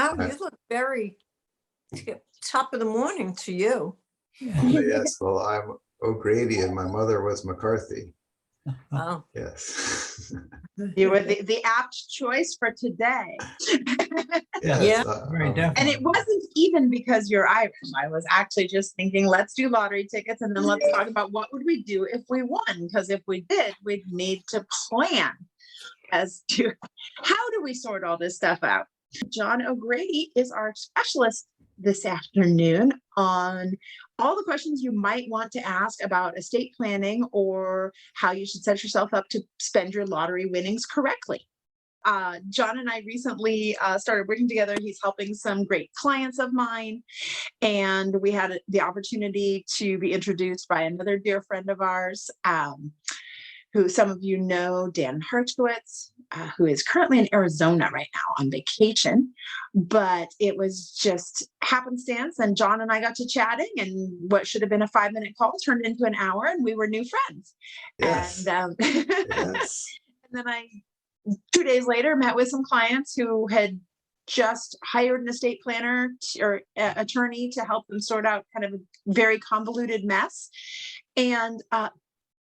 Oh, you look very top of the morning to you. Yes, well, I'm O'Grady and my mother was McCarthy. Oh, Yes. You were the apt choice for today. Yes, very definitely. And it wasn't even because you're Irish. I was actually just thinking, let's do lottery tickets and then let's talk about what would we do if we won? Because if we did, we'd need to plan as to how do we sort all this stuff out. John O'Grady is our specialist this afternoon on all the questions you might want to ask about estate planning or how you should set yourself up to spend your lottery winnings correctly. John and I recently started working together. He's helping some great clients of mine. And we had the opportunity to be introduced by another dear friend of ours, who some of you know, Dan Herchkowitz, who is currently in Arizona right now on vacation. But it was just happenstance. And John and I got to chatting, and what should have been a 5-minute call turned into an hour, and we were new friends. yes. And, Yes. and then 2 days later, met with some clients who had just hired an estate planner or attorney to help them sort out kind of a very convoluted mess. And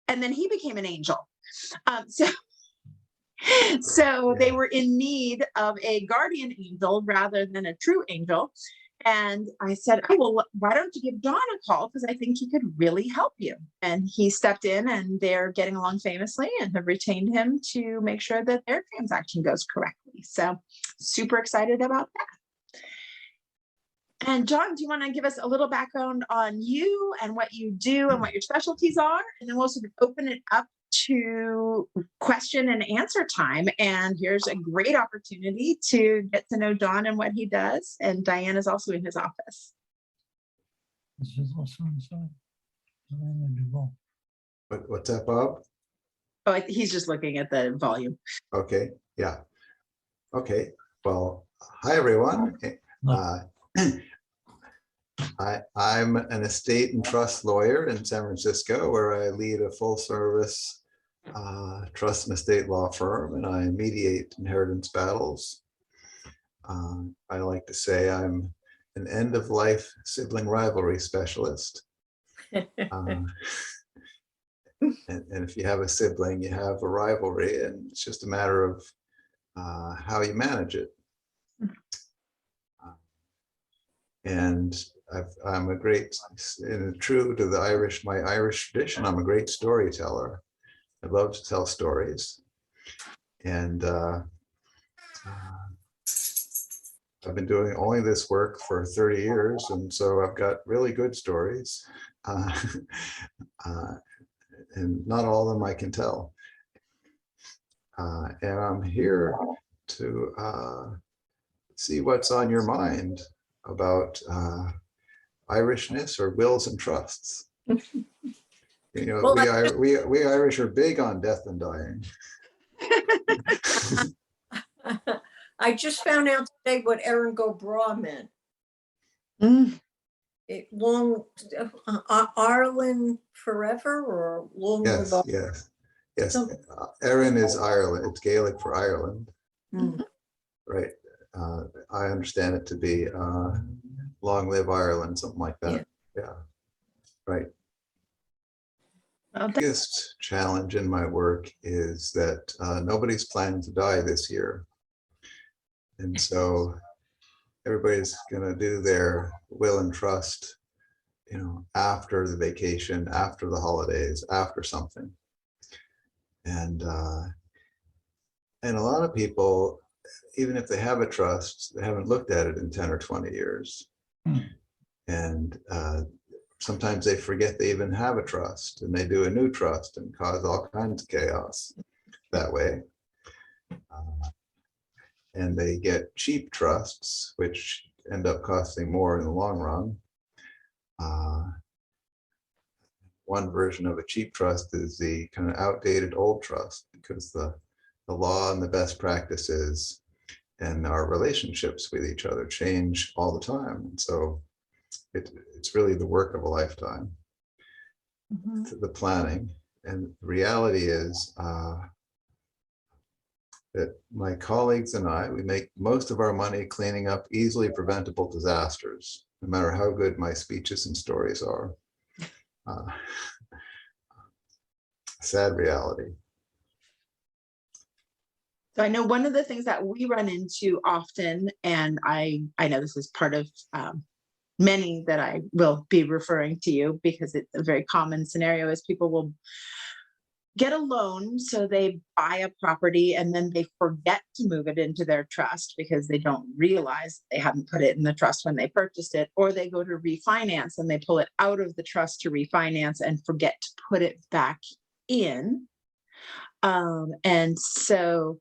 then he became an angel. So they were in need of a guardian angel rather than a true angel. And I said, oh, well, why don't you give John a call? Because I think he could really help you. And he stepped in, and they're getting along famously and have retained him to make sure that their transaction goes correctly. So super excited about that. And John, do you want to give us a little background on you and what you do and what your specialties are? And then we'll sort of open it up to question and answer time. And here's a great opportunity to get to know John and what he does. And Diane is also in his office. This is also inside. What's that, Bob? Oh, he's just looking at the volume. Okay, yeah. Okay, well, hi, everyone. I'm an estate and trust lawyer in San Francisco, where I lead a full service trust and estate law firm, and I mediate inheritance battles. I like to say I'm an end-of-life sibling rivalry specialist. And if you have a sibling, you have a rivalry, and it's just a matter of how you manage it. And I'm a great, true to my Irish tradition, I'm a great storyteller. I love to tell stories. And I've been doing only this work for 30 years. And so I've got really good stories. And not all of them I can tell. And I'm here to see what's on your mind about Irishness or wills and trusts. You know, well, we Irish are big on death and dying. I just found out today what Erin go Bra meant. It long Ireland forever or long yes, ago? Yes. Erin is Ireland. It's Gaelic for Ireland. Right. I understand it to be long live Ireland, something like that. Yeah. Right. The biggest challenge in my work is that nobody's planning to die this year. And so everybody's going to do their will and trust, you know, after the vacation, after the holidays, after something. And a lot of people, even if they have a trust, they haven't looked at it in 10 or 20 years. And sometimes they forget they even have a trust, and they do a new trust and cause all kinds of chaos that way. And they get cheap trusts, which end up costing more in the long run. One version of a cheap trust is the kind of outdated old trust, because the law and the best practices and our relationships with each other change all the time. And so it's really the work of a lifetime, the planning. And the reality is that my colleagues and I, we make most of our money cleaning up easily preventable disasters, no matter how good my speeches and stories are. Sad reality. So I know one of the things that we run into often, and I know this is part of many that I will be referring to you because it's a very common scenario, is people will get a loan, so they buy a property and then they forget to move it into their trust because they don't realize they hadn't put it in the trust when they purchased it, or they go to refinance and they pull it out of the trust to refinance and forget to put it back in. And so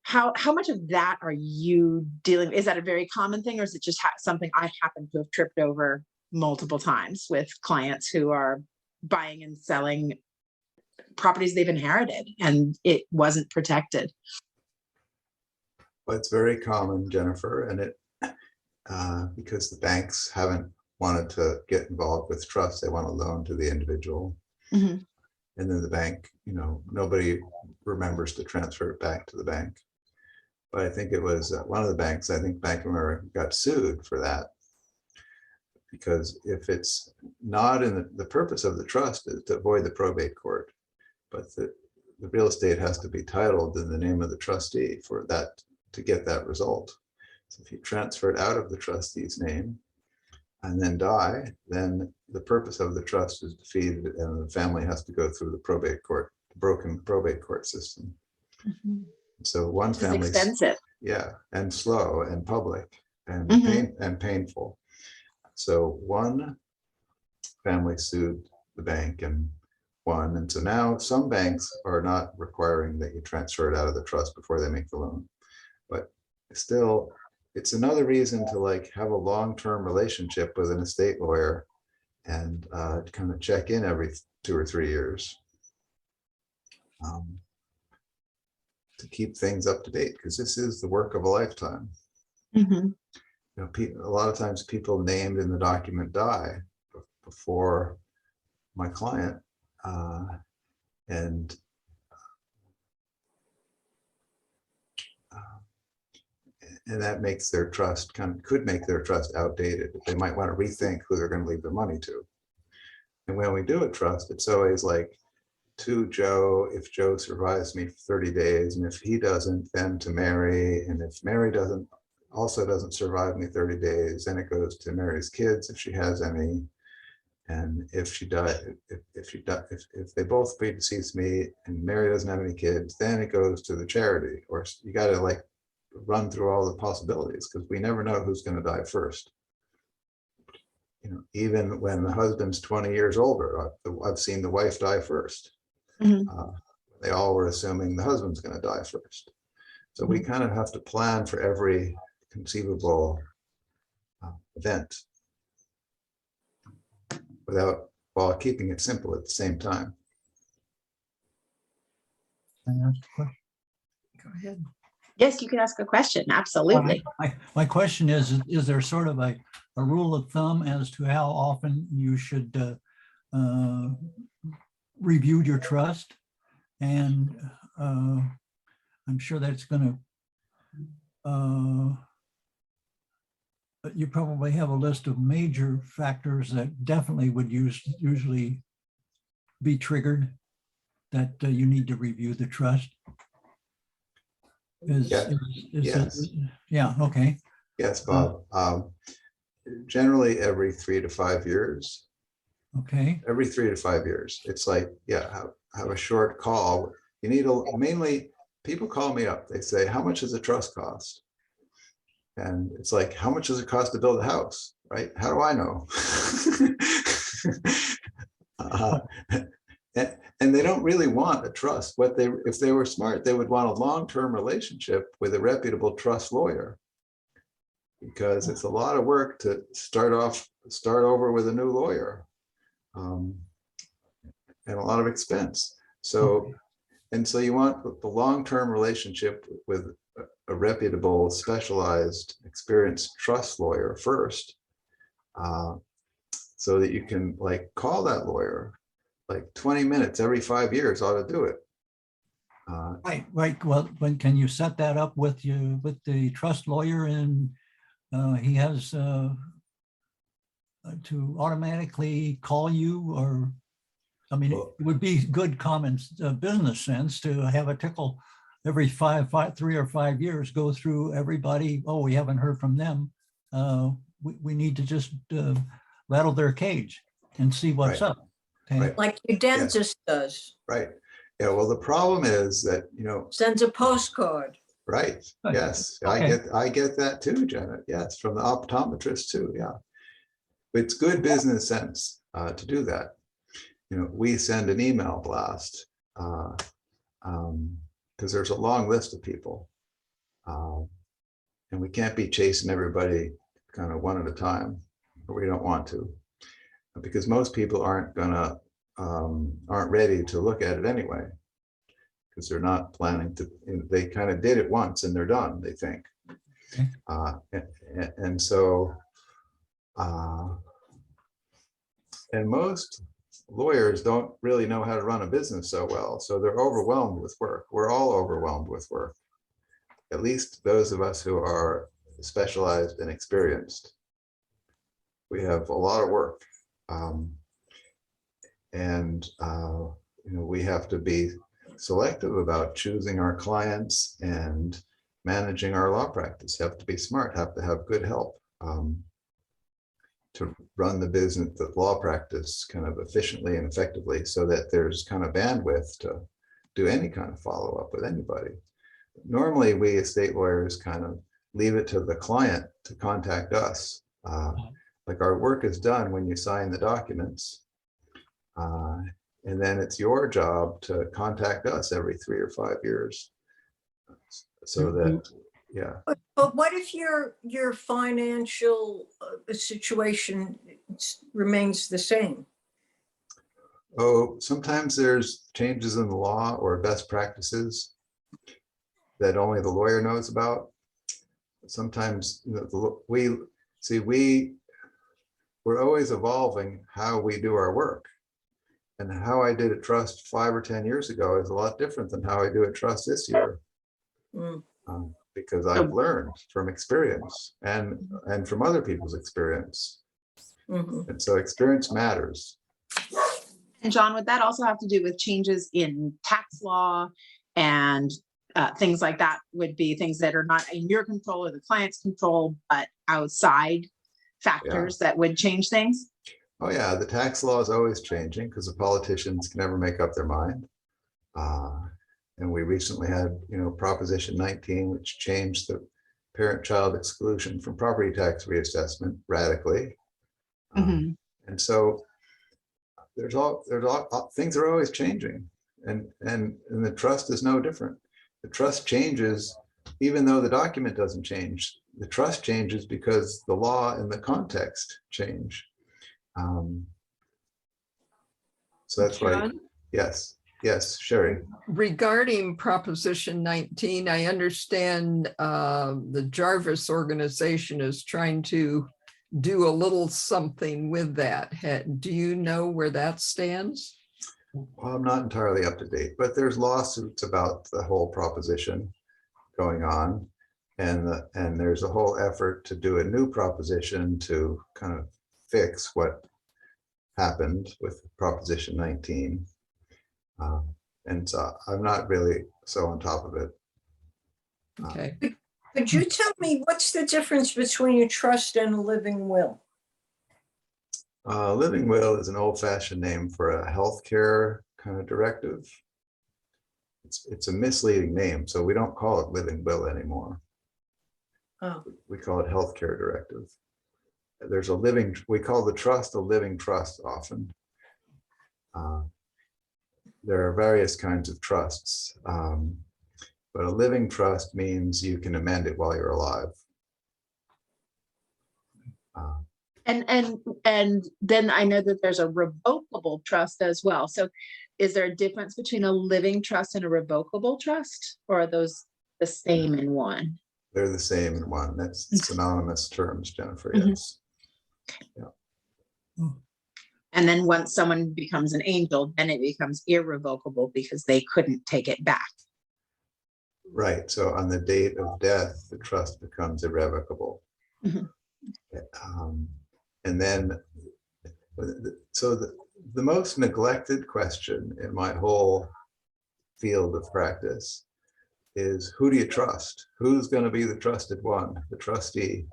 how much of that are you dealing with? Is that a very common thing, or is it just something I happen to have tripped over multiple times with clients who are buying and selling properties they've inherited and it wasn't protected? Well, it's very common, Jennifer, and it because the banks haven't wanted to get involved with trust. They want a loan to the individual. Mm-hmm. And then the bank, nobody remembers to transfer it back to the bank. But I think it was one of the banks, I think Bank of America, got sued for that. Because if it's not in the purpose of the trust is to avoid the probate court, but the real estate has to be titled in the name of the trustee for that to get that result. So if you transfer it out of the trustee's name and then die, then the purpose of the trust is defeated and the family has to go through the probate court, broken probate court system. Mm-hmm. So one family, expensive. Yeah, and slow and public and painful. So one family sued the bank and won. And so now some banks are not requiring that you transfer it out of the trust before they make the loan. But still, it's another reason to have a long-term relationship with an estate lawyer and kind of check in every 2 or 3 years to keep things up to date, because this is the work of a lifetime. Mm-hmm. A lot of times people named in the document die before my client, and that makes their trust could make their trust outdated. They might want to rethink who they're going to leave their money to. And when we do a trust, it's always to Joe, if Joe survives me for 30 days, and if he doesn't, then to Mary, and if Mary also doesn't survive me 30 days, then it goes to Mary's kids if she has any. And if she died, if they both predecease me and Mary doesn't have any kids, then it goes to the charity. Or you got to run through all the possibilities, because we never know who's going to die first. Even when the husband's 20 years older, I've seen the wife die first. Mm-hmm. They all were assuming the husband's going to die first. So we kind of have to plan for every conceivable event while keeping it simple at the same time. Can I ask a question? Go ahead. Yes, you can ask a question. Absolutely. My question is there sort of a rule of thumb as to how often you should review your trust? And I'm sure that's going to, you probably have a list of major factors that definitely would usually be triggered that you need to review the trust. Yes. Yeah, okay. Yes, Bob. Generally every 3 to 5 years. Okay. Every 3 to 5 years. It's have a short call. You need mainly people call me up. They say, how much does a trust cost? And it's how much does it cost to build a house, right? How do I know? And they don't really want a trust. If they were smart, they would want a long-term relationship with a reputable trust lawyer, because it's a lot of work to start over with a new lawyer, and a lot of expense. So you want the long-term relationship with a reputable, specialized, experienced trust lawyer first, so that you can call that lawyer 20 minutes every 5 years ought to do it. Right. Well, when can you set that up with you, with the trust lawyer, and he has to automatically call you, or, I mean, it would be good common business sense to have a tickle every 3 or 5 years, go through everybody. Oh, we haven't heard from them. We need to just rattle their cage and see what's Right. up. Okay. Right. Like your dentist does, Right. Yeah. Well, the problem is that, sends a postcard. right. Right. Yes. Okay. I get that too, Janet. Yes. From the optometrist too. Yeah. It's good business sense to do that. We send an email blast because there's a long list of people, and we can't be chasing everybody kind of one at a time, or we don't want to, because most people aren't ready to look at it anyway, because they're not planning to. They kind of did it once and they're done, they think. Okay. And so and most lawyers don't really know how to run a business so well, so they're overwhelmed with work. We're all overwhelmed with work, at least those of us who are specialized and experienced. We have a lot of work, and we have to be selective about choosing our clients and managing our law practice. Have to be smart, have to have good help to run the business, the law practice, kind of efficiently and effectively, so that there's kind of bandwidth to do any kind of follow-up with anybody. Normally, we estate lawyers kind of leave it to the client to contact us. Like, our work is done when you sign the documents, and then it's your job to contact us every 3 or 5 years, so that, yeah. But what if your financial situation remains the same? Oh, sometimes there's changes in the law or best practices that only the lawyer knows about. Sometimes we're always evolving how we do our work. And how I did a trust 5 or 10 years ago is a lot different than how I do a trust this year. Because I've learned from experience and from other people's experience. And so experience matters. And John, would that also have to do with changes in tax law and things like that? Would be things that are not in your control or the client's control, but outside factors that would change things? Oh yeah, the tax law is always changing because the politicians can never make up their mind. And we recently had, Proposition 19, which changed the parent-child exclusion from property tax reassessment radically. And so there's all things are always changing, and the trust is no different. The trust changes even though the document doesn't change. The trust changes because the law and the context change. So that's why, yes, Sherry. Regarding Proposition 19, I understand the Jarvis organization is trying to do a little something with that. Do you know where that stands? Well, I'm not entirely up to date, but there's lawsuits about the whole proposition going on, and there's a whole effort to do a new proposition to kind of fix what happened with Proposition 19. And so I'm not really so on top of it. Okay. Could you tell me what's the difference between a trust and a living will? Living will is an old-fashioned name for a healthcare kind of directive. It's a misleading name, so we don't call it living will anymore. Oh. We call it healthcare directive. There's we call the trust a living trust often. There are various kinds of trusts, but a living trust means you can amend it while you're alive. And then I know that there's a revocable trust as well. So is there a difference between a living trust and a revocable trust, or are those the same in one? They're the same in one. That's synonymous terms, Jennifer. Yes. Yeah. And then once someone becomes an angel, then it becomes irrevocable because they couldn't take it back. Right, so on the date of death, the trust becomes irrevocable. Mhm. And then, so the most neglected question in my whole field of practice is, who do you trust? Who's going to be the trusted one, the trustee?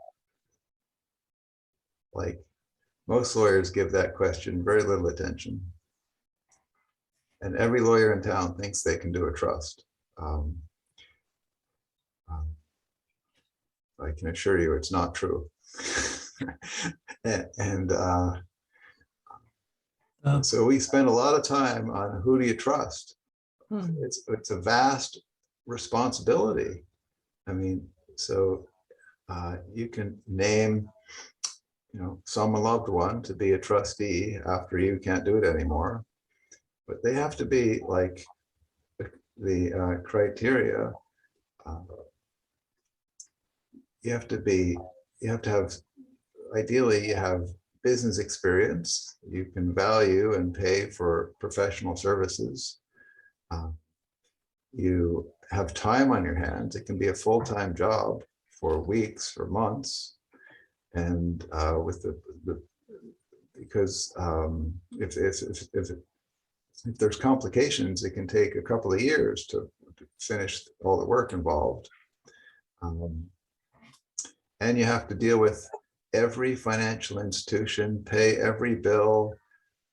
Like, most lawyers give that question very little attention. And every lawyer in town thinks they can do a trust. I can assure you it's not true. and so we spend a lot of time on who do you trust. It's a vast responsibility. I mean, so you can name, some loved one to be a trustee after you can't do it anymore, but they have to be like the criteria. You have to have, ideally you have business experience. You can value and pay for professional services. You have time on your hands. It can be a full-time job for weeks or months. And with because if there's complications, it can take a couple of years to finish all the work involved. And you have to deal with every financial institution, pay every bill.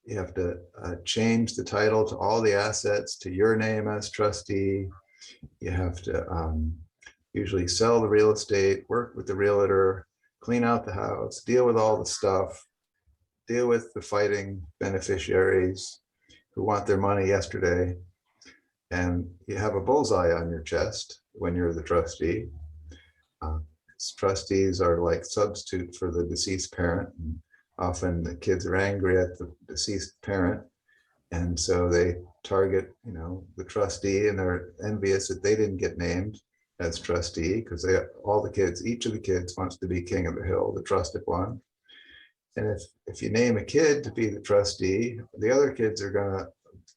You have to change the title to all the assets to your name as trustee. You have to usually sell the real estate, work with the realtor, clean out the house, deal with all the stuff, deal with the fighting beneficiaries who want their money yesterday. And you have a bullseye on your chest when you're the trustee. Trustees are like substitute for the deceased parent. And often the kids are angry at the deceased parent, and so they target, the trustee, and they're envious that they didn't get named as trustee because each of the kids wants to be king of the hill, the trusted one. And if you name a kid to be the trustee, the other kids are going to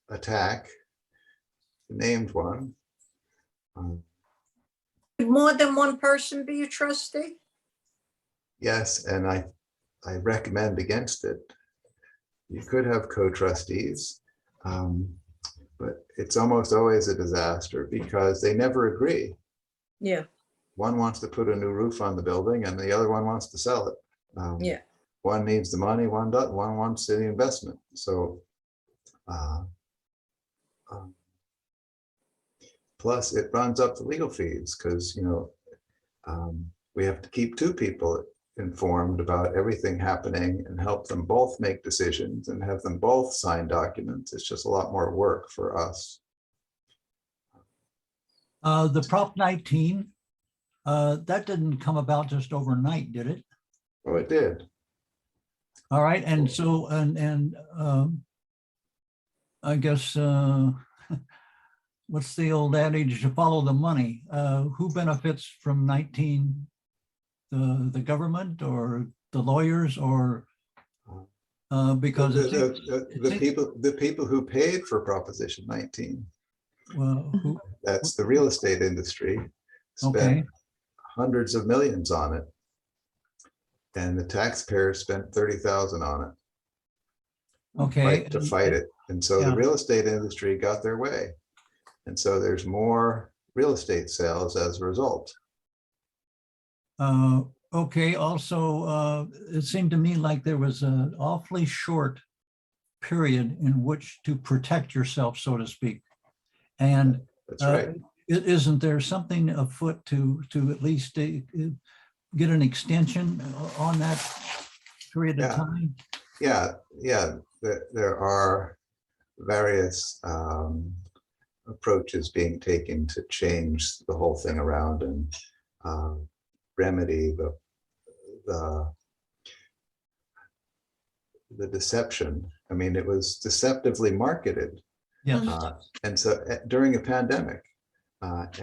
attack the named one. Could more than one person be a trustee? Yes, and I recommend against it. You could have co-trustees, but it's almost always a disaster because they never agree. Yeah. One wants to put a new roof on the building and the other one wants to sell it. Yeah. One needs the money, one doesn't. One wants the investment. So plus it runs up the legal fees because, we have to keep two people informed about everything happening and help them both make decisions and have them both sign documents. It's just a lot more work for us. The Prop 19, that didn't come about just overnight, did it? Oh, it did. All right, and so, I guess, what's the old adage, to follow the money? Who benefits from 19? The government or the lawyers, or because the people who paid for Proposition 19. Well, that's the real estate industry. Spent hundreds of millions on it, and the taxpayers spent 30,000 on it. To fight it, and so the real estate industry got their way, and so there's more real estate sales as a result. Also, it seemed to me like there was an awfully short period in which to protect yourself, so to speak. And that's right. Isn't there something afoot to at least get an extension on that period of time? Yeah. There are various approaches being taken to change the whole thing around and remedy the deception. I mean, it was deceptively marketed. Yes. And so during a pandemic, sort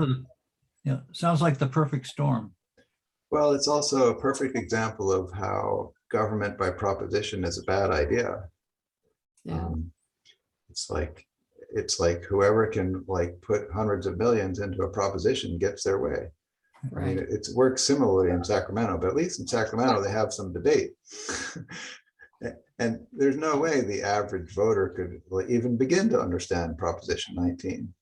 of, sounds like the perfect storm. Well, it's also a perfect example of how government by proposition is a bad idea. it's like whoever can like put hundreds of millions into a proposition gets their way. I mean, Right. it works similarly in Sacramento, but at least in Sacramento, they have some debate. And there's no way the average voter could even begin to understand Proposition 19.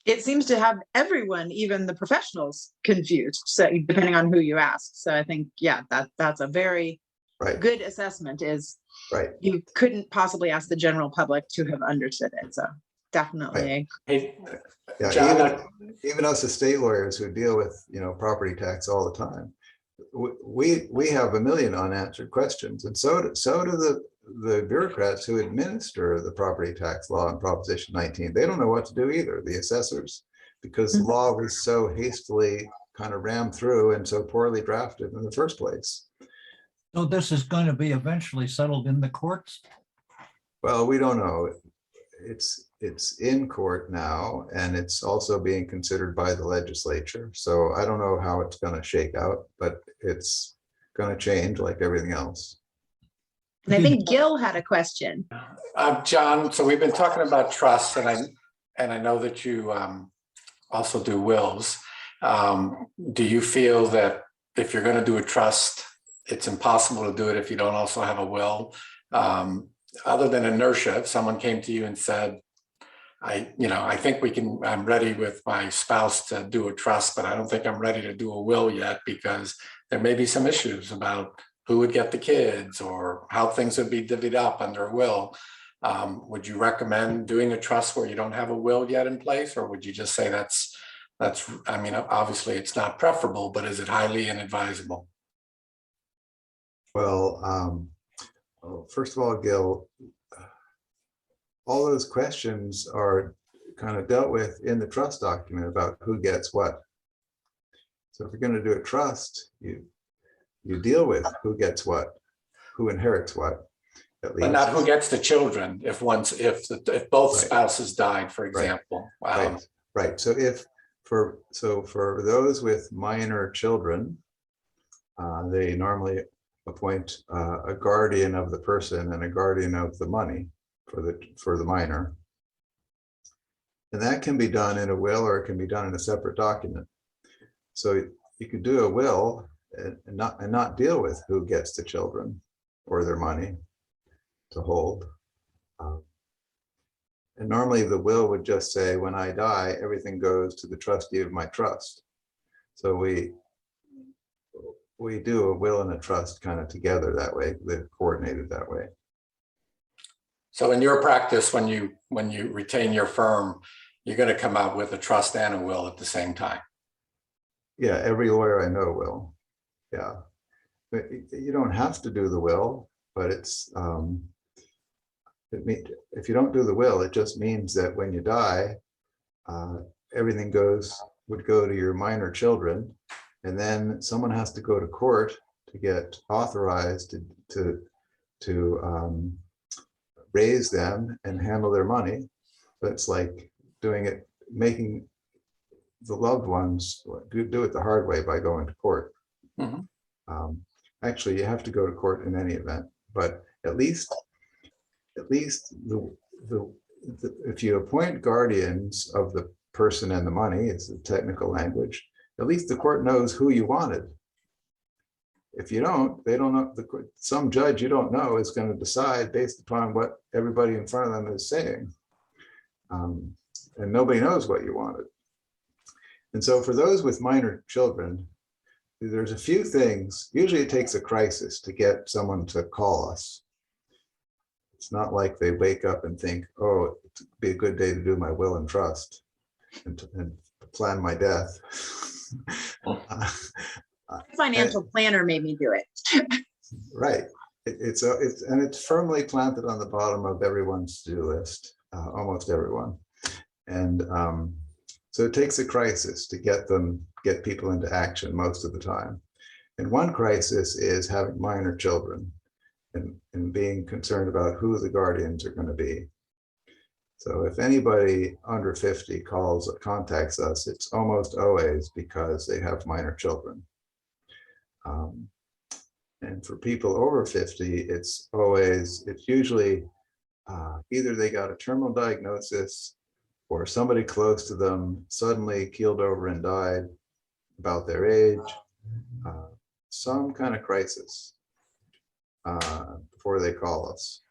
It seems to have everyone, even the professionals, confused. So depending on who you ask. So I think, yeah, that's a very Right, good assessment. Is right. you couldn't possibly ask the general public to have understood it. So definitely. Hey, Yeah, John, even us as state lawyers who deal with, property tax all the time, we have a million unanswered questions, and so do the bureaucrats who administer the property tax law and Proposition 19. They don't know what to do either, the assessors, because the law was so hastily kind of rammed through and so poorly drafted in the first place. So this is going to be eventually settled in the courts? Well, we don't know. It's in court now, and it's also being considered by the legislature. So I don't know how it's going to shake out, but it's going to change like everything else. And I think Gil had a question. John, so we've been talking about trusts, and I know that you also do wills. Do you feel that if you're going to do a trust, it's impossible to do it if you don't also have a will? Other than inertia, if someone came to you and said, I think I'm ready with my spouse to do a trust, but I don't think I'm ready to do a will yet because there may be some issues about who would get the kids or how things would be divvied up under a will. Would you recommend doing a trust where you don't have a will yet in place, or would you just say that's, obviously it's not preferable, but is it highly inadvisable? Well, first of all, Gil, all those questions are kind of dealt with in the trust document about who gets what. So if you're going to do a trust, you deal with who gets what, who inherits what, at least. But not who gets the children if both spouses died, for example. Right. So for those with minor children, they normally appoint a guardian of the person and a guardian of the money for the minor. And that can be done in a will, or it can be done in a separate document. So you could do a will and not deal with who gets the children or their money to hold. And normally the will would just say, when I die, everything goes to the trustee of my trust. So we do a will and a trust kind of together that way. They're coordinated that way. So in your practice, when you retain your firm, you're going to come out with a trust and a will at the same time. Yeah, every lawyer I know will. Yeah, but you don't have to do the will, but it's if you don't do the will, it just means that when you die, everything would go to your minor children, and then someone has to go to court to get authorized to raise them and handle their money. But it's like making the loved ones do it the hard way by going to court. Mm-hmm. Actually, you have to go to court in any event, but at least if you appoint guardians of the person and the money, it's the technical language, at least the court knows who you wanted. If you don't, they don't know. Some judge you don't know is going to decide based upon what everybody in front of them is saying. And nobody knows what you wanted. And so for those with minor children, there's a few things. Usually it takes a crisis to get someone to call us. It's not like they wake up and think, oh, it'd be a good day to do my will and trust and plan my death. Financial planner made me do it. Right. It's firmly planted on the bottom of everyone's to-do list, almost everyone. And so it takes a crisis to get people into action most of the time. And one crisis is having minor children and being concerned about who the guardians are going to be. So if anybody under 50 contacts us, it's almost always because they have minor children. And for people over 50, it's usually either they got a terminal diagnosis or somebody close to them suddenly keeled over and died about their age, some kind of crisis before they call us.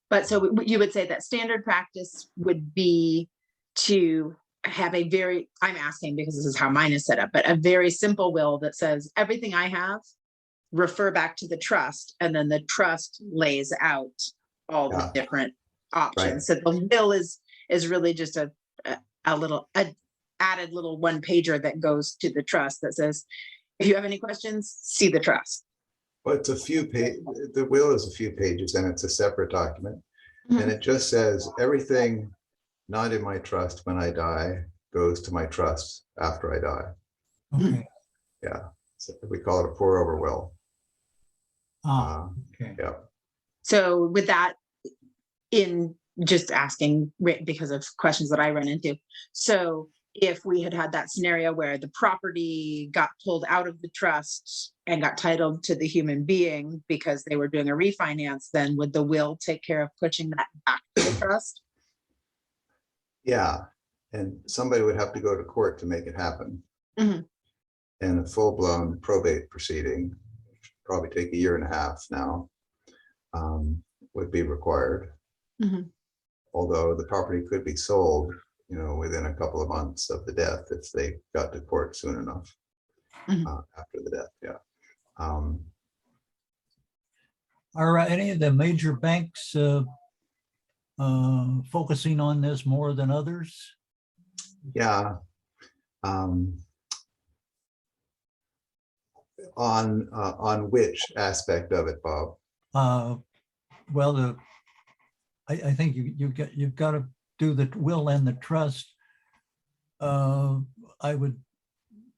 But so you would say that standard practice would be to have a very, I'm asking because this is how mine is set up, but a very simple will that says everything I have, refer back to the trust, and then the trust lays out all the different options. So the will is really just a added little one pager that goes to the trust that says, if you have any questions, see the trust. Well, it's a few pages. The will is a few pages and it's a separate document. Mhm. And it just says everything not in my trust when I die goes to my trust after I die. Okay. Yeah. So we call it a pour over will. Okay. Yeah. So with that, in just asking because of questions that I run into. So if we had that scenario where the property got pulled out of the trust and got titled to the human being because they were doing a refinance, then would the will take care of pushing that back to the trust? Yeah. And somebody would have to go to court to make it happen. Mhm. And a full-blown probate proceeding, probably take 1.5 years now, would be required. Mhm. Although the property could be sold, within a couple of months of the death if they got to court soon enough. Mhm. After the death. Yeah. Are any of the major banks focusing on this more than others? Yeah. On which aspect of it, Bob? Well, I think you've got to do the will and the trust. I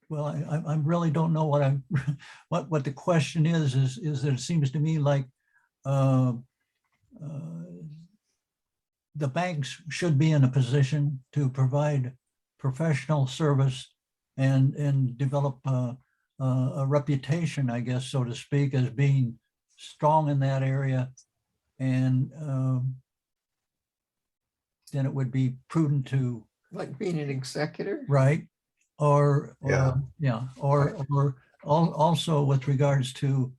really don't know what the question is that it seems to me like the banks should be in a position to provide professional service and develop a reputation, I guess, so to speak, as being strong in that area. And then it would be prudent to, Like being an executor? right? Or Yeah. or also with regards to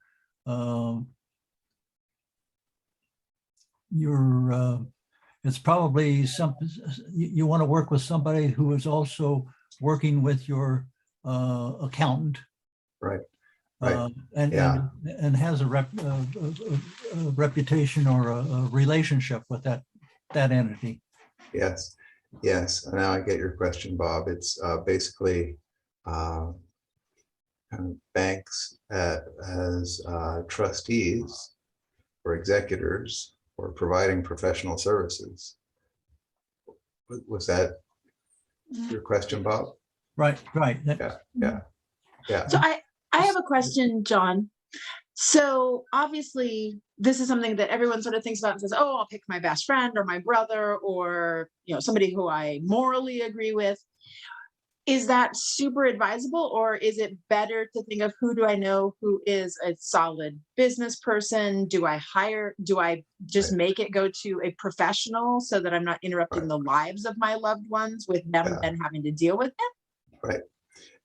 your it's probably you want to work with somebody who is also working with your accountant. Right. And has a reputation or a relationship with that entity. Yes. Now I get your question, Bob. It's basically banks as trustees or executors or providing professional services. Was that your question, Bob? Right. Yeah. So I have a question, John. So obviously this is something that everyone sort of thinks about and says, oh, I'll pick my best friend or my brother or somebody who I morally agree with. Is that super advisable, or is it better to think of who do I know who is a solid business person? Do I just make it go to a professional so that I'm not interrupting the lives of my loved ones with them then having to deal with it? Right.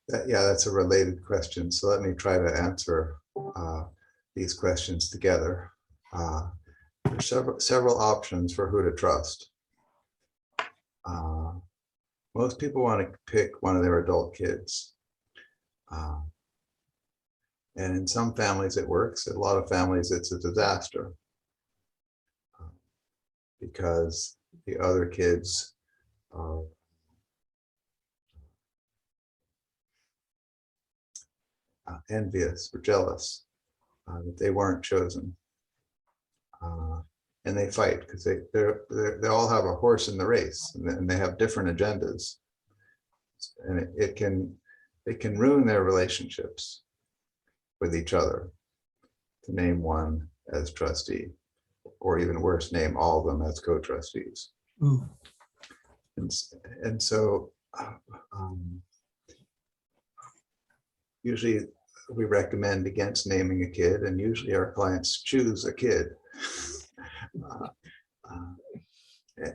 That's a related question. So let me try to answer these questions together. There's several options for who to trust. Most people want to pick one of their adult kids. And in some families it works. In a lot of families it's a disaster because the other kids are envious or jealous that they weren't chosen. And they fight because they all have a horse in the race and they have different agendas. And it can ruin their relationships with each other to name one as trustee, or even worse, name all of them as co-trustees. And so usually we recommend against naming a kid, and usually our clients choose a kid. Uh,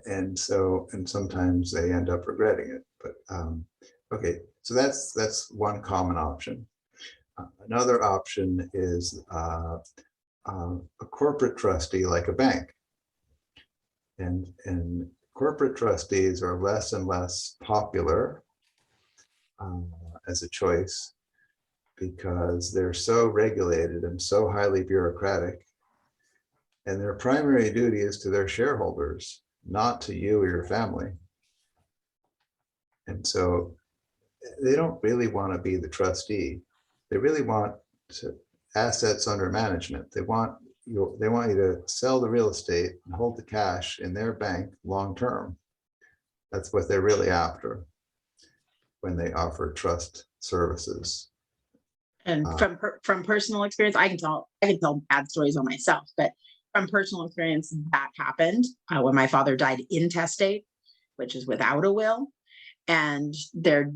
and sometimes they end up regretting it. But okay, so that's one common option. Another option is a corporate trustee like a bank. And corporate trustees are less and less popular as a choice because they're so regulated and so highly bureaucratic. And their primary duty is to their shareholders, not to you or your family. And so they don't really want to be the trustee. They really want assets under management. They want you to sell the real estate and hold the cash in their bank long term. That's what they're really after when they offer trust services. And from personal experience, I can tell bad stories on myself, but from personal experience, that happened when my father died intestate, which is without a will, and their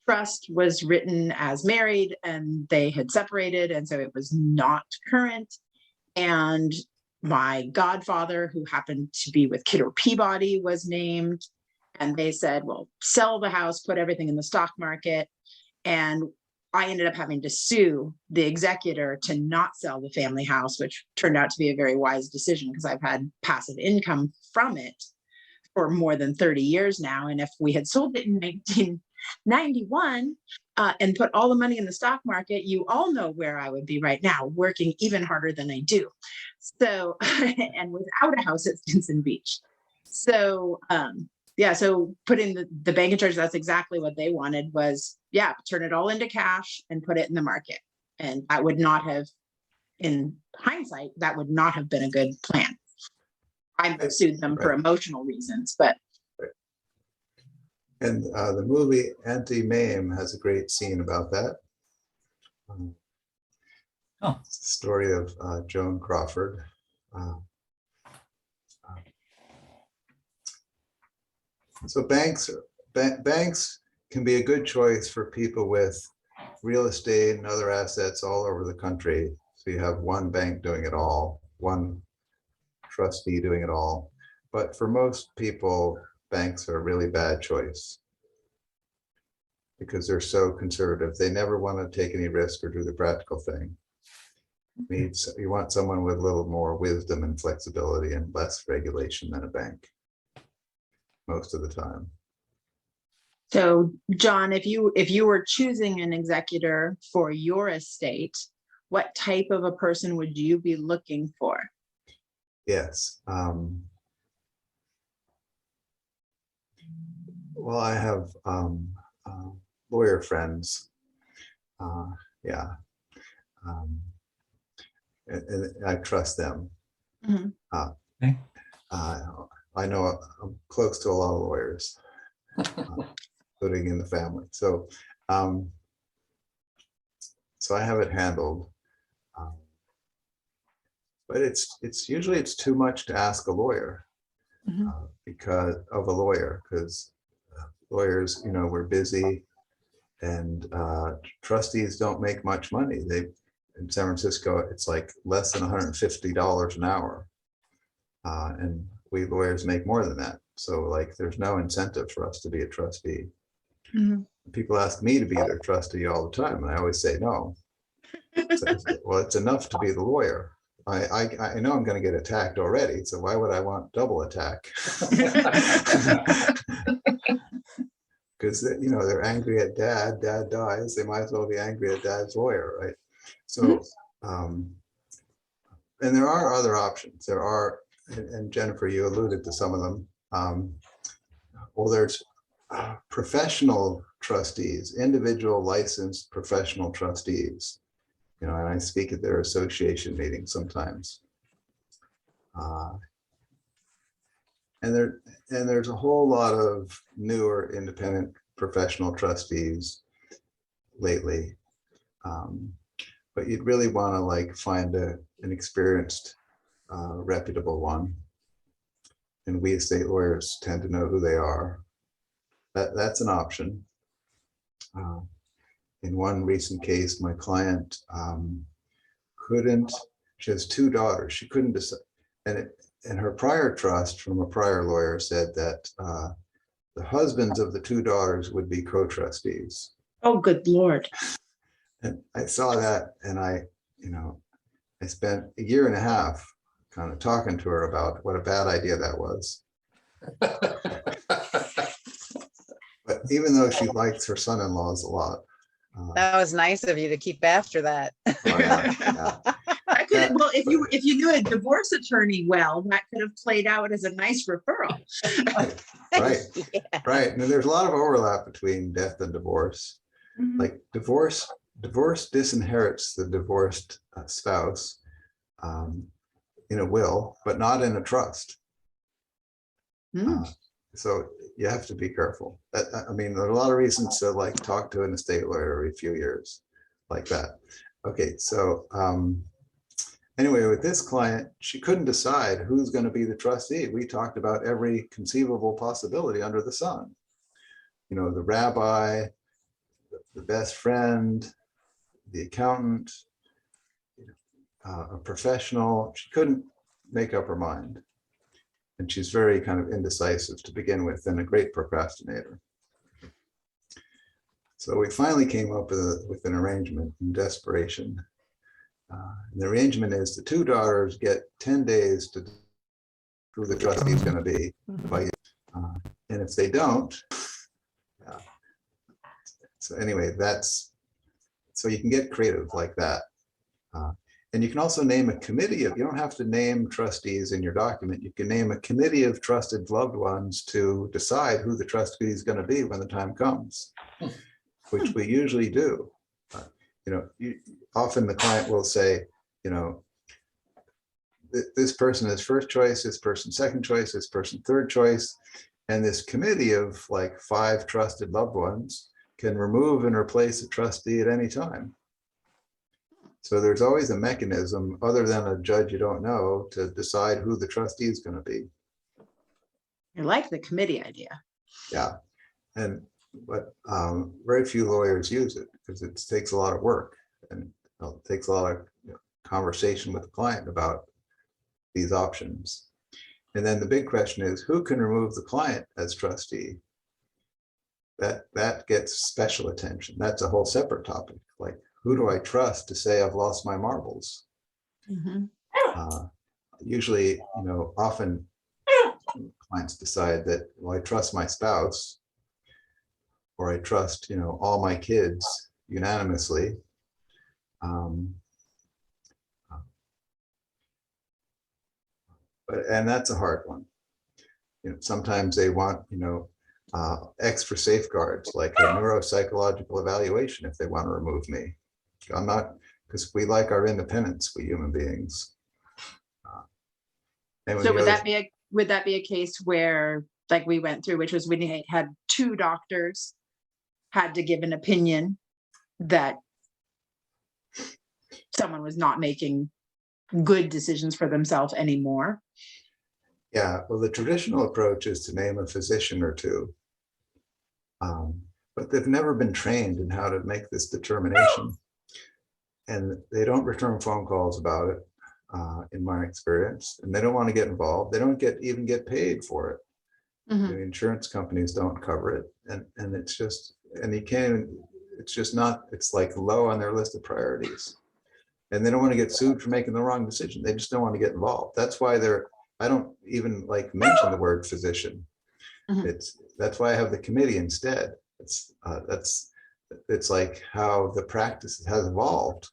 trust was written as married, and they had separated, and so it was not current. And my godfather, who happened to be with Kidder Peabody, was named, and they said, well, sell the house, put everything in the stock market. And I ended up having to sue the executor to not sell the family house, which turned out to be a very wise decision because I've had passive income from it for more than 30 years now. And if we had sold it in 1991 and put all the money in the stock market, you all know where I would be right now, working even harder than I do. So, and without a house at Stinson Beach. So, yeah, so putting the bank in charge, that's exactly what they wanted was, yeah, turn it all into cash and put it in the market. And that would not have, in hindsight, that would not have been a good plan. I sued them for emotional reasons, but. And the movie Anti-Mame has a great scene about that. It's the story of Joan Crawford. So banks can be a good choice for people with real estate and other assets all over the country. So you have one bank doing it all, one trustee doing it all. But for most people, banks are a really bad choice because they're so conservative. They never want to take any risk or do the practical thing. You want someone with a little more wisdom and flexibility and less regulation than a bank most of the time. So, John, if you were choosing an executor for your estate, what type of a person would you be looking for? Yes. Well, I have lawyer friends. Yeah. And I trust them. Mhm. Okay. I know I'm close to a lot of lawyers, including in the family. So, so I have it handled. But it's usually too much to ask a lawyer because lawyers, we're busy, and trustees don't make much money. In San Francisco, it's like less than $150 an hour. And we lawyers make more than that. So like, there's no incentive for us to be a trustee. Mhm. People ask me to be their trustee all the time, and I always say no. So, well, it's enough to be the lawyer. I know I'm going to get attacked already, so why would I want double attack? Because they're angry at dad dies, they might as well be angry at dad's lawyer, right? So and there are other options. There are, and Jennifer, you alluded to some of them. Well, there's professional trustees, individual licensed professional trustees, and I speak at their association meetings sometimes. And there's a whole lot of newer independent professional trustees lately. But you'd really want to find an experienced, reputable one. And we estate lawyers tend to know who they are. That's an option. in one recent case, my client couldn't, she has 2 daughters, she couldn't decide. And her prior trust from a prior lawyer said that the husbands of the 2 daughters would be co-trustees. Oh, good Lord. And I saw that, and I spent a year and a half kind of talking to her about what a bad idea that was. But even though she likes her son-in-laws a lot. That was nice of you to keep after that. Oh, yeah. I could, well, if you knew a divorce attorney well, that could have played out as a nice referral. Right, Yeah. right. And there's a lot of overlap between death and divorce. Mhm. Like divorce disinherits the divorced spouse in a will, but not in a trust. Mm. So you have to be careful. I mean, there are a lot of reasons to like talk to an estate lawyer every few years like that. Okay, so anyway, with this client, she couldn't decide who's going to be the trustee. We talked about every conceivable possibility under the sun. You know, the rabbi, the best friend, the accountant, a professional. She couldn't make up her mind. And she's very kind of indecisive to begin with and a great procrastinator. So we finally came up with an arrangement in desperation. And the arrangement is the 2 daughters get 10 days to who the trustee is going to be. And if they don't, so anyway, so you can get creative like that. And you can also name a committee you don't have to name trustees in your document. You can name a committee of trusted loved ones to decide who the trustee is going to be when the time comes, which we usually do. Often the client will say, this person is first choice, this person second choice, this person third choice. And this committee of like 5 trusted loved ones can remove and replace a trustee at any time. So there's always a mechanism other than a judge you don't know to decide who the trustee is going to be. I like the committee idea. Yeah. But very few lawyers use it because it takes a lot of work and it takes a lot of conversation with the client about these options. And then the big question is, who can remove the client as trustee? That gets special attention. That's a whole separate topic. Like, who do I trust to say I've lost my marbles? Mhm. Usually, often clients decide that, well, I trust my spouse, or I trust, all my kids unanimously. And that's a hard one. Sometimes they want, extra safeguards, like a neuropsychological evaluation if they want to remove me. I'm not, because we like our independence, we human beings. So would that be a case where, like we went through, which was when you had 2 doctors had to give an opinion that someone was not making good decisions for themselves anymore? Yeah, well, the traditional approach is to name a physician or 2. But they've never been trained in how to make this determination. And they don't return phone calls about it, in my experience, and they don't want to get involved. They don't even get paid for it. Mhm. The insurance companies don't cover it. And it's just, and you can't, it's just not, it's like low on their list of priorities. And they don't want to get sued for making the wrong decision. They just don't want to get involved. That's why I don't even like mention the word physician. Mhm. That's why I have the committee instead. It's like how the practice has evolved.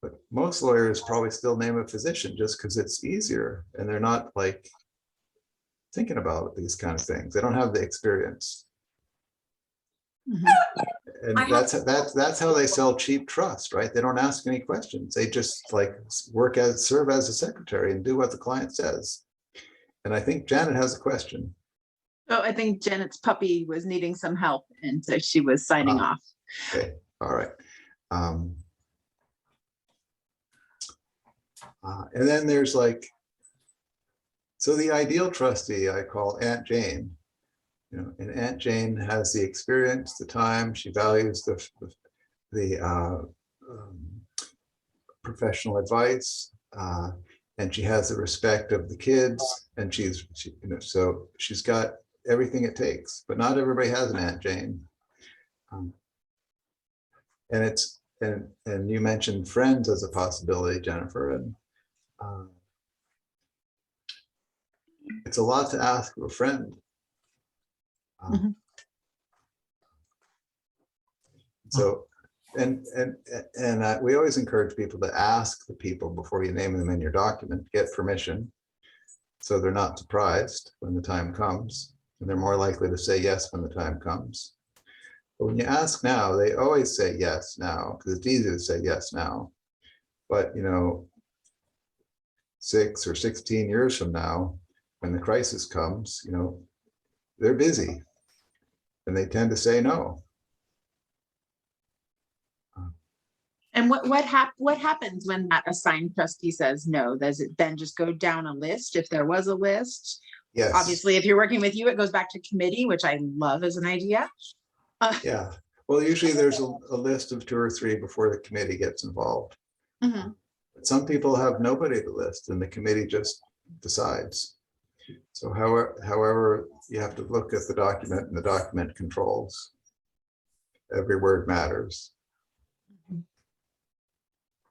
But most lawyers probably still name a physician just because it's easier and they're not like thinking about these kind of things. They don't have the experience. Mhm. And that's how they sell cheap trust, right? They don't ask any questions. They just like serve as a secretary and do what the client says. And I think Janet has a question. Oh, I think Janet's puppy was needing some help, and so she was signing off. Okay, all right. And then there's so the ideal trustee I call Aunt Jane. And Aunt Jane has the experience, the time, she values the professional advice, and she has the respect of the kids, and so she's got everything it takes, but not everybody has an Aunt Jane. And you mentioned friends as a possibility, Jennifer, and it's a lot to ask of a friend. So, and we always encourage people to ask the people before you name them in your document, get permission, so they're not surprised when the time comes, and they're more likely to say yes when the time comes. But when you ask now, they always say yes now, because it's easy to say yes now. But 6 or 16 years from now, when the crisis comes, they're busy, and they tend to say no. And what happens when that assigned trustee says no? Does it then just go down a list if there was a list? Yes. Obviously, if you're working with you, it goes back to committee, which I love as an idea. Yeah. Well, usually there's a list of 2 or 3 before the committee gets involved. Mm-hmm. But some people have nobody to list, and the committee just decides. So however, you have to look at the document, and the document controls. Every word matters.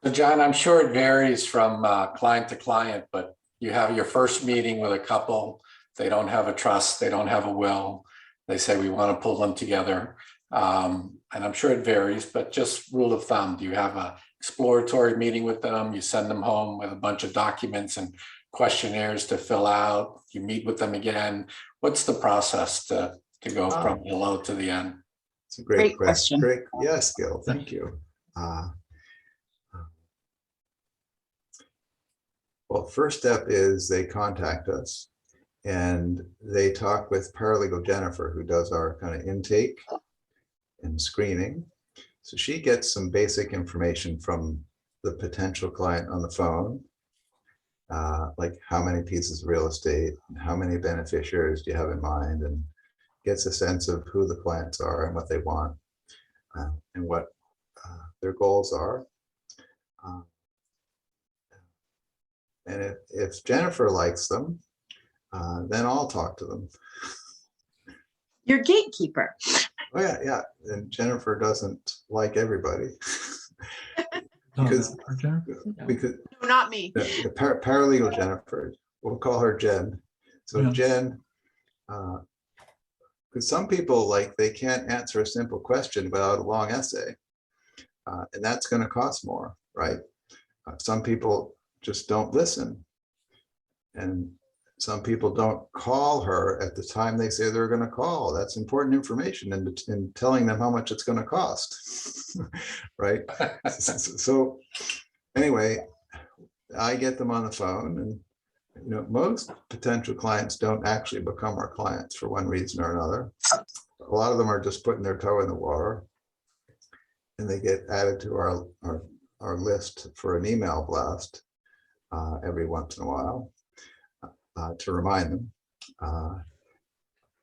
So John, I'm sure it varies from client to client, but you have your first meeting with a couple. They don't have a trust. They don't have a will. They say, we want to pull them together. And I'm sure it varies, but just rule of thumb, do you have an exploratory meeting with them? You send them home with a bunch of documents and questionnaires to fill out. You meet with them again. What's the process to go from hello to the end? It's a great question. Great. Yes, Gil, thank you. Well, first step is they contact us, and they talk with paralegal Jennifer, who does our kind of intake and screening. So she gets some basic information from the potential client on the phone, like how many pieces of real estate, and how many beneficiaries do you have in mind, and gets a sense of who the clients are and what they want, and what their goals are. And if Jennifer likes them, then I'll talk to them. Your gatekeeper. Oh yeah. And Jennifer doesn't like everybody. because No, not me. the paralegal Jennifer, we'll call her Jen. So Yeah. Jen, because some people, like, they can't answer a simple question without a long essay, and that's going to cost more, right? Some people just don't listen, and some people don't call her at the time they say they're going to call. That's important information in telling them how much it's going to cost, right? So anyway, I get them on the phone, and most potential clients don't actually become our clients for one reason or another. A lot of them are just putting their toe in the water, and they get added to our list for an email blast every once in a while to remind them.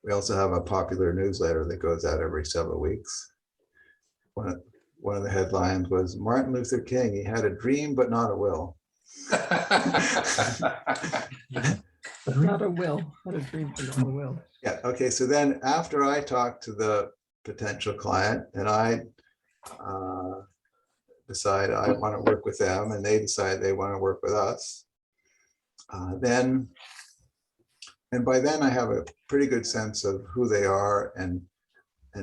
We also have a popular newsletter that goes out every several weeks. One of the headlines was Martin Luther King, he had a dream but not a will. Not a will, not a dream, but not a will. Yeah, okay, so then after I talk to the potential client and I decide I want to work with them, and they decide they want to work with us, and by then I have a pretty good sense of who they are and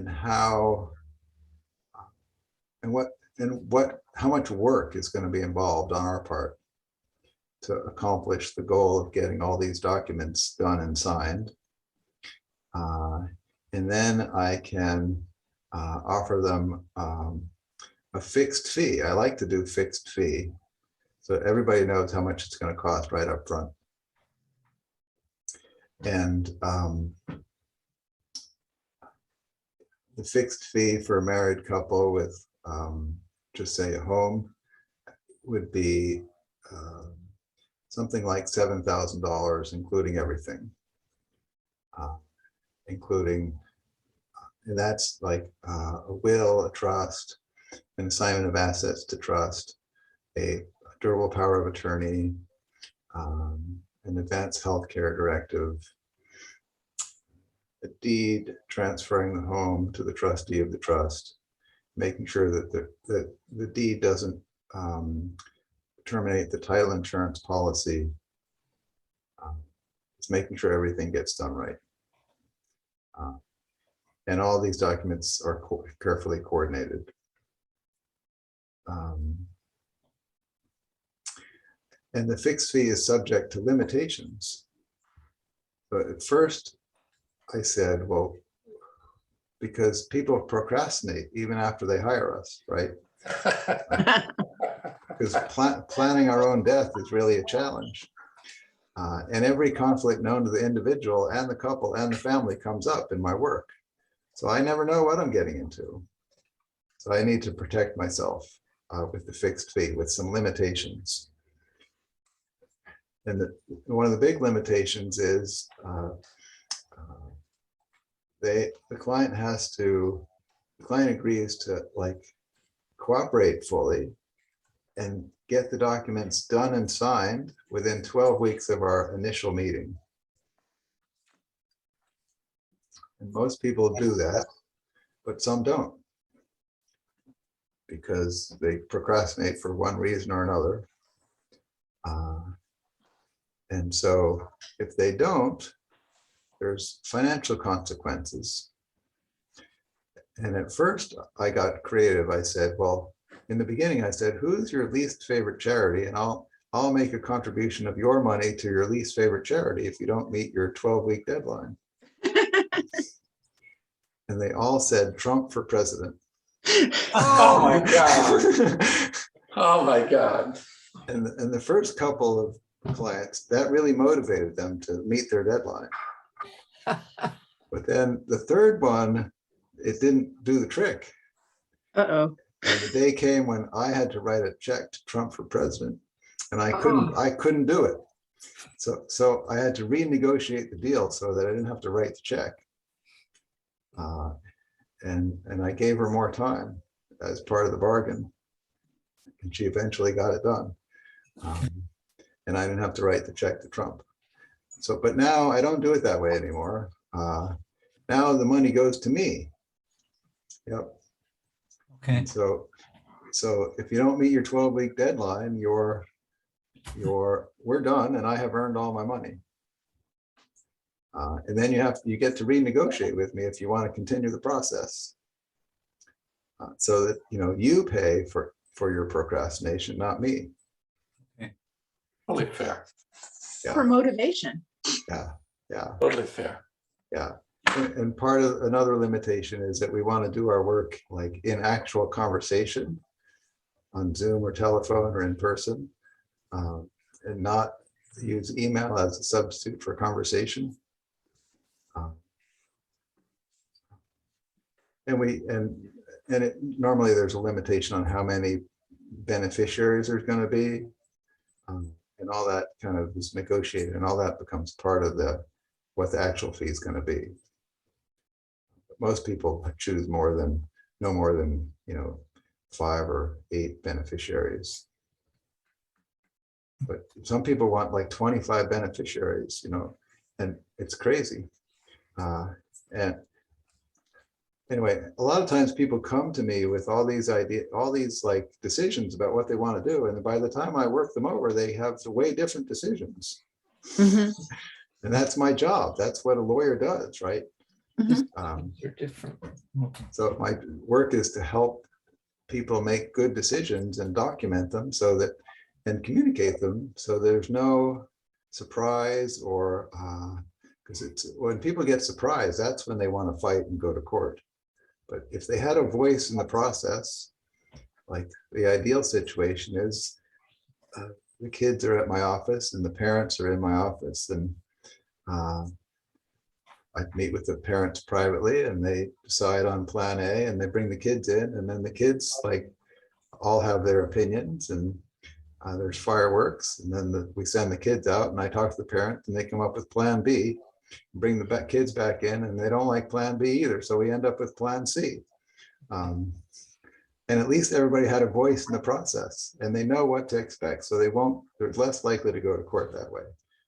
how how much work is going to be involved on our part to accomplish the goal of getting all these documents done and signed. And then I can offer them a fixed fee. I like to do fixed fee, so everybody knows how much it's going to cost right up front. And the fixed fee for a married couple with just say a home would be something like $7,000, including everything, including, and that's like a will, a trust, an assignment of assets to trust, a durable power of attorney, an advanced healthcare directive, a deed transferring the home to the trustee of the trust, making sure that the deed doesn't terminate the title insurance policy. It's making sure everything gets done right. And all these documents are carefully coordinated. And the fixed fee is subject to limitations. But at first I said, well, because people procrastinate even after they hire us, right? Because planning our own death is really a challenge. And every conflict known to the individual and the couple and the family comes up in my work. So I never know what I'm getting into. So I need to protect myself with the fixed fee with some limitations. And one of the big limitations is the client agrees to like cooperate fully and get the documents done and signed within 12 weeks of our initial meeting. And most people do that, but some don't, because they procrastinate for one reason or another. And so if they don't, there's financial consequences. And at first I got creative. I said, well, in the beginning, I said, who's your least favorite charity? And I'll make a contribution of your money to your least favorite charity if you don't meet your 12-week deadline. And they all said Trump for president. Oh my God. Oh my God. And the first couple of clients, that really motivated them to meet their deadline. But then the third one, it didn't do the trick. Uh-oh. And the day came when I had to write a check to Trump for president, and I couldn't do it. So I had to renegotiate the deal so that I didn't have to write the check. And I gave her more time as part of the bargain, and she eventually got it done. And I didn't have to write the check to Trump. So, but now I don't do it that way anymore. Now the money goes to me. Yep. Okay. And so if you don't meet your 12-week deadline, we're done, and I have earned all my money. And then you get to renegotiate with me if you want to continue the process. So that you pay for your procrastination, not me. Totally fair. Yeah. For motivation. Yeah. Totally fair. Yeah. And part of another limitation is that we want to do our work like in actual conversation on Zoom or telephone or in person, and not use email as a substitute for conversation. Normally there's a limitation on how many beneficiaries there's going to be, and all that kind of is negotiated, and all that becomes part of what the actual fee is going to be. Most people choose no more than 5 or 8 beneficiaries, but some people want like 25 beneficiaries, and it's crazy. And anyway, a lot of times people come to me with all these ideas, all these like decisions about what they want to do, and by the time I work them over, they have way different decisions. Mm-hmm. And that's my job. That's what a lawyer does, right? Mm-hmm. You're different. So my work is to help people make good decisions and document them and communicate them, so there's no surprise, or because when people get surprised, that's when they want to fight and go to court. But if they had a voice in the process, like the ideal situation is the kids are at my office and the parents are in my office, and I meet with the parents privately, and they decide on plan A, and they bring the kids in, and then the kids like all have their opinions, and there's fireworks, and then we send the kids out, and I talk to the parents, and they come up with plan B, bring the kids back in, and they don't like plan B either, so we end up with plan C. And at least everybody had a voice in the process and they know what to expect. So they're less likely to go to court that way.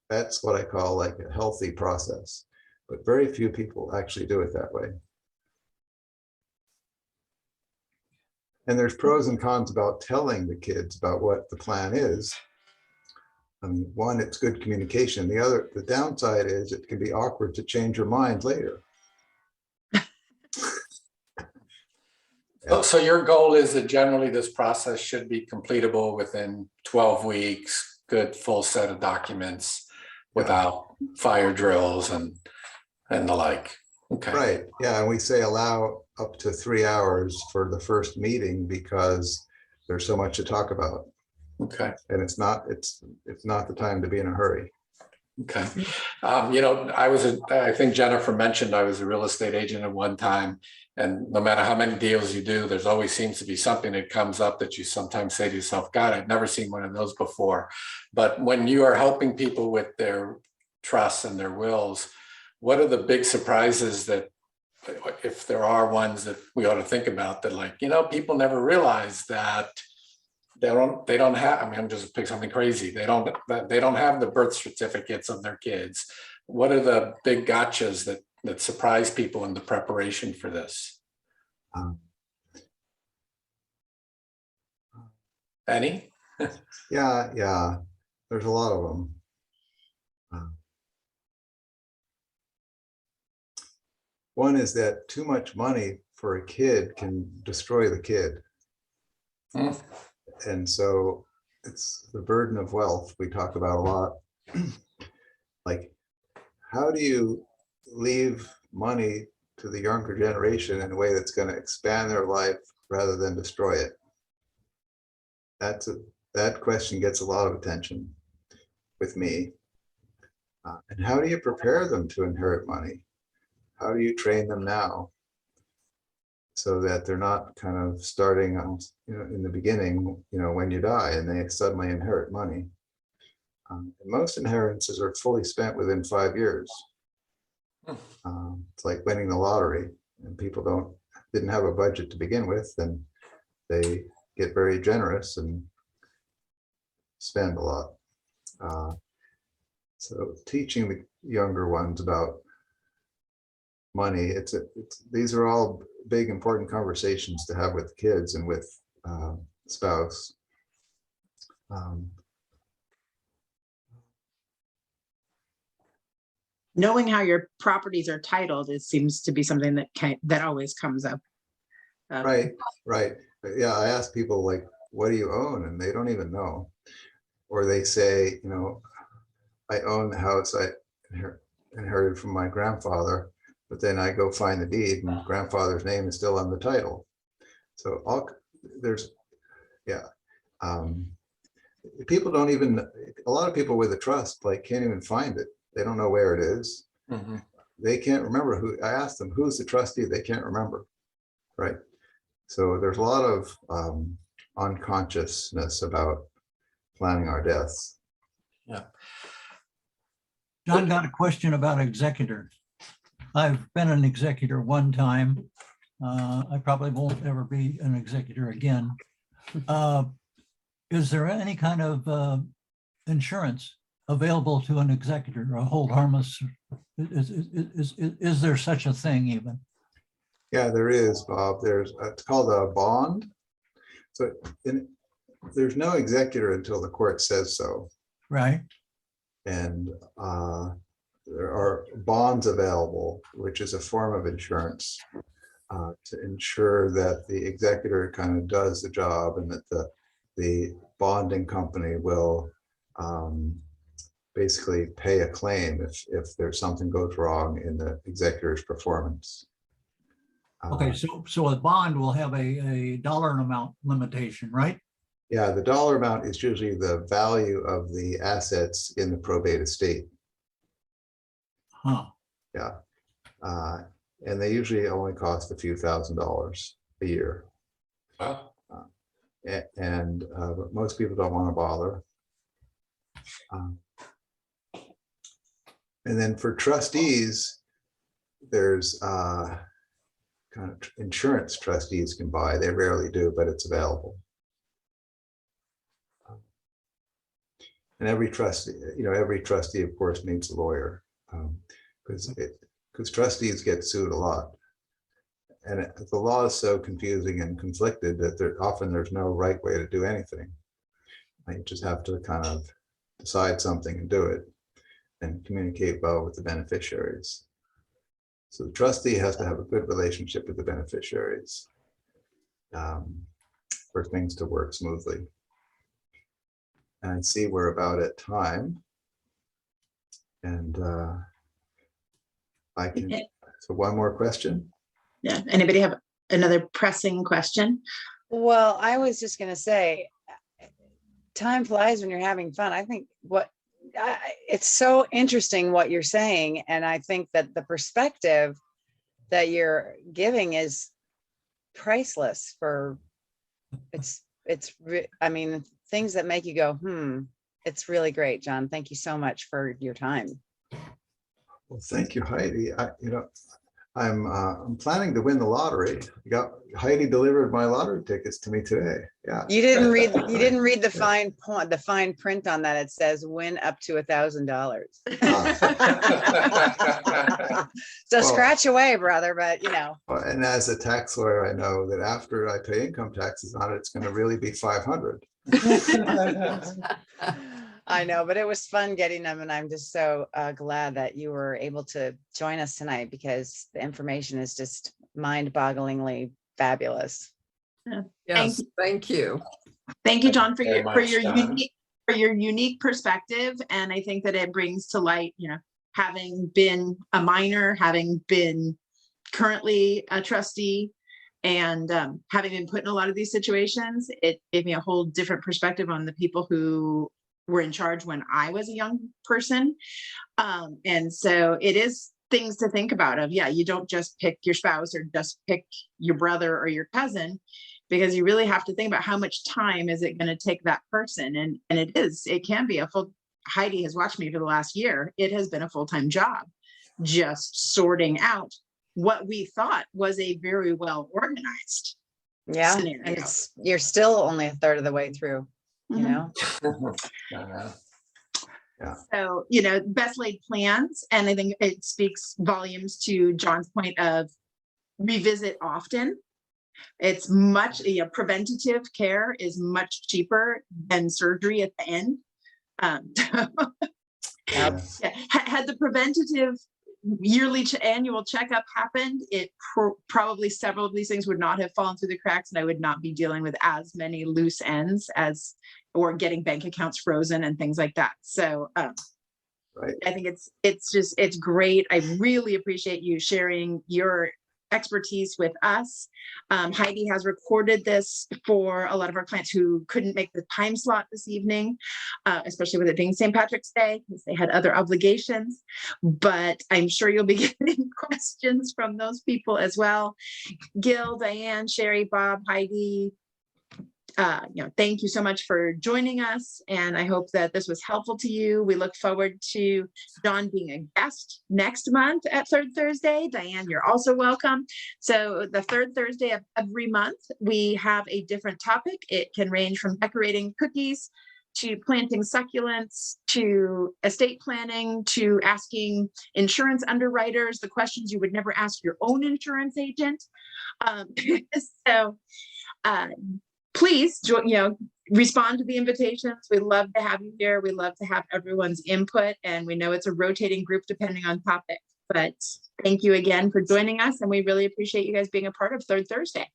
That's what I call like a healthy process. But very few people actually do it that way. And there's pros and cons about telling the kids about what the plan is. I mean, one, it's good communication. The downside is it can be awkward to change your mind later. So your goal is that generally this process should be completable within 12 weeks, good full set of documents without fire drills and the like. Okay. Right. Yeah. And we say allow up to 3 hours for the first meeting because there's so much to talk about. Okay. And it's not the time to be in a hurry. Okay. I think Jennifer mentioned I was a real estate agent at one time, and no matter how many deals you do, there's always seems to be something that comes up that you sometimes say to yourself, God, I've never seen one of those before. But when you are helping people with their trusts and their wills, what are the big surprises that, if there are ones that we ought to think about, that like, people never realize that they don't have, I mean, I'm just pick something crazy. They don't have the birth certificates of their kids. What are the big gotchas that surprise people in the preparation for this? Any? Yeah. There's a lot of them. One is that too much money for a kid can destroy the kid. And so it's the burden of wealth we talk about a lot. Like, how do you leave money to the younger generation in a way that's going to expand their life rather than destroy it? That question gets a lot of attention with me. And how do you prepare them to inherit money? How do you train them now so that they're not kind of starting on, in the beginning, when you die and they suddenly inherit money? And most inheritances are fully spent within 5 years. It's like winning the lottery, and people didn't have a budget to begin with, and they get very generous and spend a lot. So teaching the younger ones about money, these are all big important conversations to have with kids and with spouse. Knowing how your properties are titled, it seems to be something that always comes up. Right. Yeah, I ask people like, what do you own? And they don't even know. Or they say, I own the house I inherited from my grandfather, but then I go find the deed and grandfather's name is still on the title. So people don't even, a lot of people with a trust can't even find it. They don't know where it is. Mm-hmm. They can't remember who. I asked them, who's the trustee? They can't remember. Right. So there's a lot of unconsciousness about planning our deaths. Yeah. John got a question about executor. I've been an executor one time. I probably won't ever be an executor again. Is there any kind of insurance available to an executor, or hold harmless? Is there such a thing even? Yeah, there is, Bob. It's called a bond. So there's no executor until the court says so. Right. And there are bonds available, which is a form of insurance to ensure that the executor kind of does the job, and that the bonding company will basically pay a claim if there's something goes wrong in the executor's performance. Okay, so a bond will have a dollar amount limitation, right? Yeah, the dollar amount is usually the value of the assets in the probate estate. Huh. Yeah. And they usually only cost a few $1,000s a year. Wow. But most people don't want to bother. And then for trustees, there's kind kind of insurance trustees can buy. They rarely do, but it's available. And every trustee, of course, needs a lawyer, because trustees get sued a lot. And the law is so confusing and conflicted that there's no right way to do anything. You just have to kind of decide something and do it, and communicate well with the beneficiaries. So the trustee has to have a good relationship with the beneficiaries for things to work smoothly. And I see we're about at time. And so one more question. Yeah. Anybody have another pressing question? Well, I was just going to say, time flies when you're having fun. I think it's so interesting what you're saying. And I think that the perspective that you're giving is priceless I mean, things that make you go, it's really great, John. Thank you so much for your time. Well, thank you, Heidi. I'm planning to win the lottery. Heidi delivered my lottery tickets to me today. Yeah. You didn't read the fine point, the fine print on that. It says win up to $1,000. So scratch away, brother. But And as a tax lawyer, I know that after I pay income taxes on it, it's going to really be 500. I know, but it was fun getting them, and I'm just so glad that you were able to join us tonight, because the information is just mind-bogglingly fabulous. Yeah. Yes, thank you. Thank you, John, for Very your unique perspective, and I think that it brings to light, having been a minor, having been currently a trustee, and having been put in a lot of these situations, it gave me a whole different perspective on the people who were in charge when I was a young person. And so it is things to think about you don't just pick your spouse or just pick your brother or your cousin, because you really have to think about how much time is it going to take that person. And it can be a full, Heidi has watched me for the last year. It has been a full-time job, just sorting out what we thought was a very well organized scenario. And you're still only a third of the way through. Yeah. So, best laid plans. And I think it speaks volumes to John's point of revisit often. It's much, preventative care is much cheaper than surgery at the end. Had the preventative yearly annual checkup happened, it probably several of these things would not have fallen through the cracks, and I would not be dealing with as many loose ends or getting bank accounts frozen and things like that. So right. I think it's great. I really appreciate you sharing your expertise with us. Heidi has recorded this for a lot of our clients who couldn't make the time slot this evening, especially with it being St. Patrick's Day, because they had other obligations. But I'm sure you'll be getting questions from those people as well. Gil, Diane, Sherry, Bob, Heidi, thank you so much for joining us, and I hope that this was helpful to you. We look forward to John being a guest next month at Third Thursday. Diane, you're also welcome. So the third Thursday of every month, we have a different topic. It can range from decorating cookies to planting succulents, to estate planning, to asking insurance underwriters the questions you would never ask your own insurance agent. Please, respond to the invitations. We love to have you here. We love to have everyone's input, and we know it's a rotating group depending on topic. But thank you again for joining us, and we really appreciate you guys being a part of Third Thursday.